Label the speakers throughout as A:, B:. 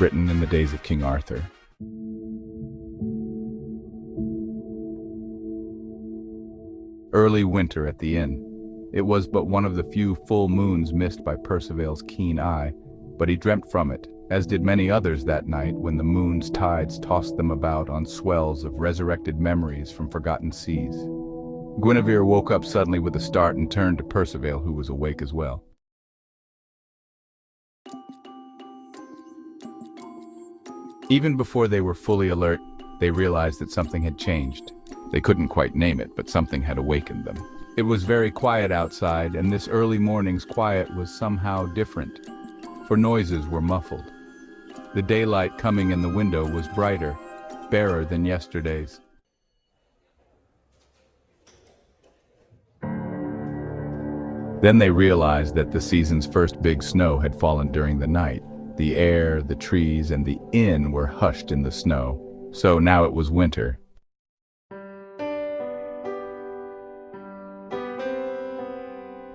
A: Britain in the days of King Arthur. Early winter at the inn. It was but one of the few full moons missed by Perceval's keen eye, but he dreamt from it, as did many others that night when the moon's tides tossed them about on swells of resurrected memories from forgotten seas. Guinevere woke up suddenly with a start and turned to Perceval, who was awake as well. Even before they were fully alert, they realized that something had changed. They couldn't quite name it, but something had awakened them. It was very quiet outside, and this early morning's quiet was somehow different, for noises were muffled. The daylight coming in the window was brighter, barer than yesterday's. Then they realized that the season's first big snow had fallen during the night. The air, the trees, and the inn were hushed in the snow, so now it was winter.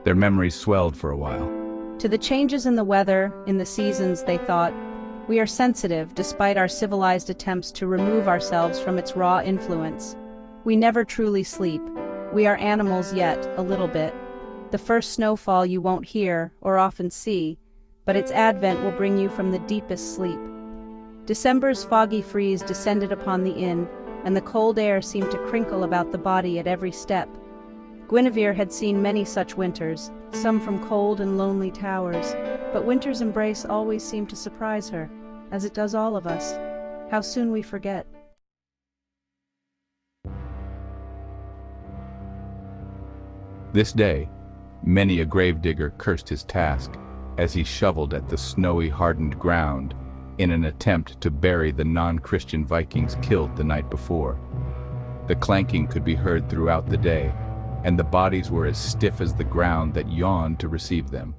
A: Their memories swelled for a while.
B: To the changes in the weather, in the seasons, they thought, we are sensitive despite our civilized attempts to remove ourselves from its raw influence. We never truly sleep. We are animals yet, a little bit. The first snowfall you won't hear or often see, but its advent will bring you from the deepest sleep. December's foggy freeze descended upon the inn, and the cold air seemed to crinkle about the body at every step. Guinevere had seen many such winters, some from cold and lonely towers, but winter's embrace always seemed to surprise her, as it does all of us. How soon we forget.
A: This day, many a gravedigger cursed his task as he shoveled at the snowy, hardened ground in an attempt to bury the non-Christian Vikings killed the night before. The clanking could be heard throughout the day, and the bodies were as stiff as the ground that yawned to receive them.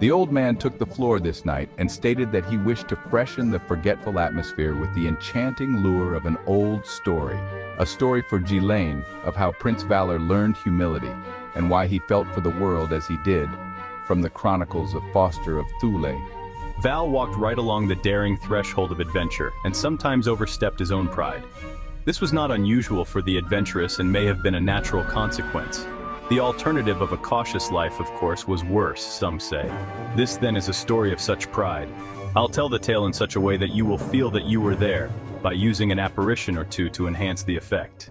A: The old man took the floor this night and stated that he wished to freshen the forgetful atmosphere with the enchanting lure of an old story, a story for Ghislaine of how Prince Valor learned humility and why he felt for the world as he did, from the chronicles of Foster of Thule.
C: Val walked right along the daring threshold of adventure and sometimes overstepped his own pride. This was not unusual for the adventurous and may have been a natural consequence. The alternative of a cautious life, of course, was worse, some say. This then is a story of such pride. I'll tell the tale in such a way that you will feel that you were there, by using an apparition or two to enhance the effect.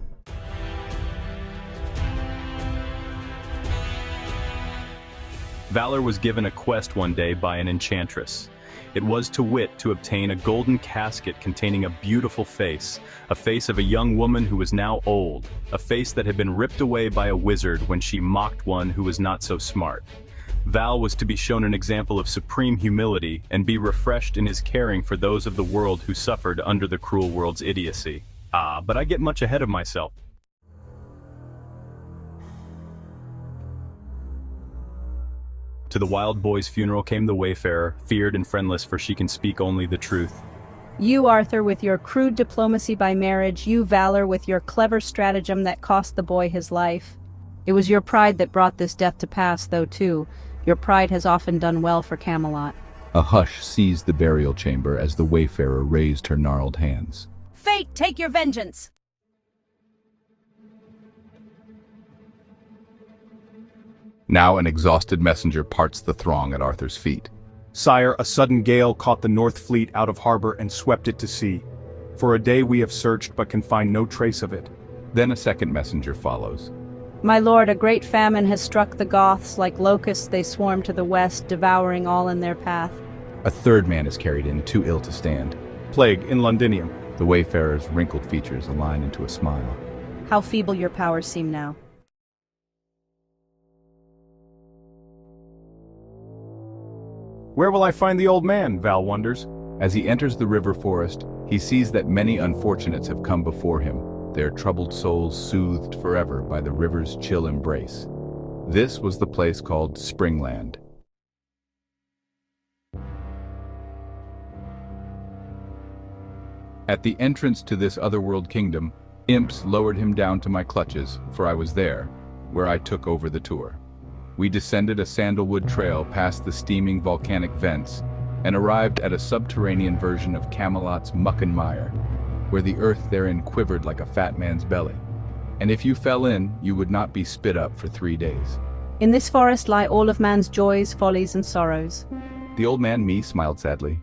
C: Valor was given a quest one day by an enchantress. It was, to wit, to obtain a golden casket containing a beautiful face, a face of a young woman who was now old, a face that had been ripped away by a wizard when she mocked one who was not so smart. Val was to be shown an example of supreme humility and be refreshed in his caring for those of the world who suffered under the cruel world's idiocy. But I get much ahead of myself. To the wild boy's funeral came the wayfarer, feared and friendless, for she can speak only the truth.
B: You, Arthur, with your crude diplomacy by marriage, you, Valor, with your clever stratagem that cost the boy his life. It was your pride that brought this death to pass, though, too. Your pride has often done well for Camelot.
A: A hush seized the burial chamber as the wayfarer raised her gnarled hands.
B: Fate, take your vengeance!
A: Now an exhausted messenger parts the throng at Arthur's feet.
D: Sire, a sudden gale caught the North Fleet out of harbor and swept it to sea. For a day we have searched but can find no trace of it.
A: Then a second messenger follows.
B: My lord, a great famine has struck the Goths. Like locusts they swarm to the west, devouring all in their path.
A: A third man is carried in, too ill to stand.
D: Plague in Londinium.
A: The wayfarer's wrinkled features align into a smile.
B: How feeble your powers seem now.
D: Where will I find the old man, Val wonders.
A: As he enters the river forest, he sees that many unfortunates have come before him, their troubled souls soothed forever by the river's chill embrace. This was the place called Springland. At the entrance to this otherworld kingdom, imps lowered him down to my clutches, for I was there, where I took over the tour. We descended a sandalwood trail past the steaming volcanic vents and arrived at a subterranean version of Camelot's muck and mire, where the earth therein quivered like a fat man's belly. And if you fell in, you would not be spit up for 3 days.
B: In this forest lie all of man's joys, follies, and sorrows.
A: The old man me smiled sadly.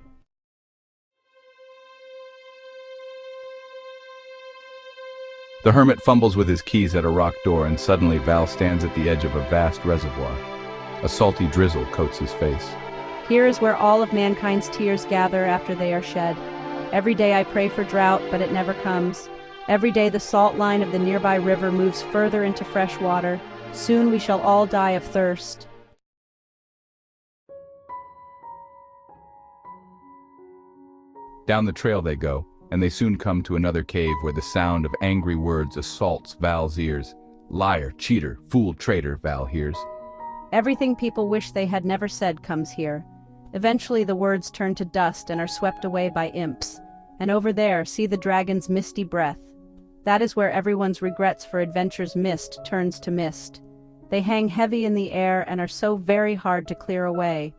A: The hermit fumbles with his keys at a rock door, and suddenly Val stands at the edge of a vast reservoir. A salty drizzle coats his face.
B: Here is where all of mankind's tears gather after they are shed. Every day I pray for drought, but it never comes. Every day the salt line of the nearby river moves further into fresh water. Soon we shall all die of thirst.
A: Down the trail they go, and they soon come to another cave where the sound of angry words assaults Val's ears. Liar, cheater, fool, traitor, Val hears.
B: Everything people wish they had never said comes here. Eventually the words turn to dust and are swept away by imps. And over there, see the dragon's misty breath. That is where everyone's regrets for adventure's mist turns to mist. They hang heavy in the air and are so very hard to clear away.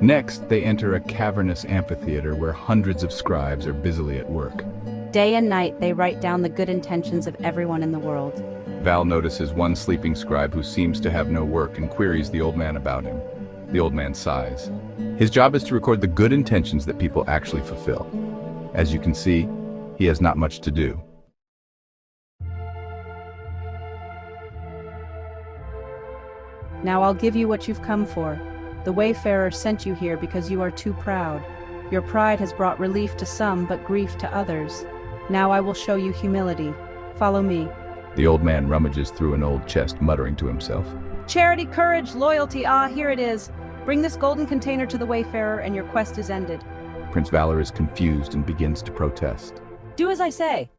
A: Next, they enter a cavernous amphitheater where hundreds of scribes are busily at work.
B: Day and night they write down the good intentions of everyone in the world.
A: Val notices one sleeping scribe who seems to have no work and queries the old man about him. The old man sighs. His job is to record the good intentions that people actually fulfill. As you can see, he has not much to do.
B: Now I'll give you what you've come for. The Wayfarer sent you here because you are too proud. Your pride has brought relief to some, but grief to others. Now I will show you humility. Follow me.
A: The old man rummages through an old chest, muttering to himself.
B: Charity, courage, loyalty, here it is. Bring this golden container to the Wayfarer and your quest is ended.
A: Prince Valor is confused and begins to protest.
B: Do as I say.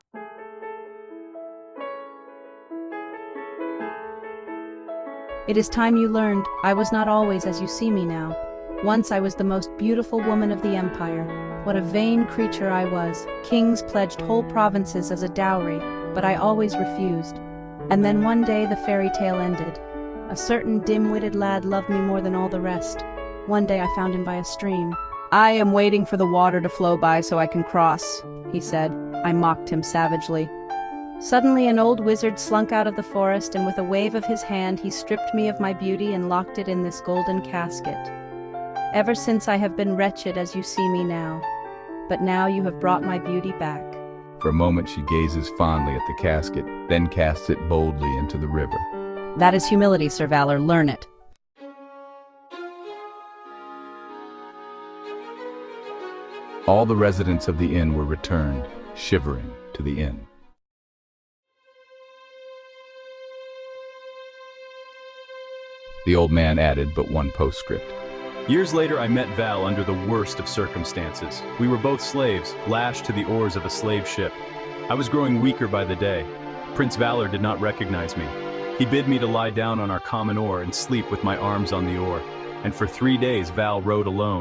B: It is time you learned. I was not always as you see me now. Once I was the most beautiful woman of the empire. What a vain creature I was. Kings pledged whole provinces as a dowry, but I always refused. And then one day the fairy tale ended. A certain dim-witted lad loved me more than all the rest. One day I found him by a stream. I am waiting for the water to flow by so I can cross, he said. I mocked him savagely. Suddenly an old wizard slunk out of the forest, and with a wave of his hand he stripped me of my beauty and locked it in this golden casket. Ever since I have been wretched as you see me now, but now you have brought my beauty back.
A: For a moment she gazes fondly at the casket, then casts it boldly into the river.
B: That is humility, Sir Valor. Learn it.
A: All the residents of the inn were returned, shivering, to the inn. The old man added but one postscript.
C: Years later, I met Val under the worst of circumstances. We were both slaves, lashed to the oars of a slave ship. I was growing weaker by the day. Prince Valor did not recognize me. He bid me to lie down on our common oar and sleep with my arms on the oar. And for 3 days, Val rowed alone.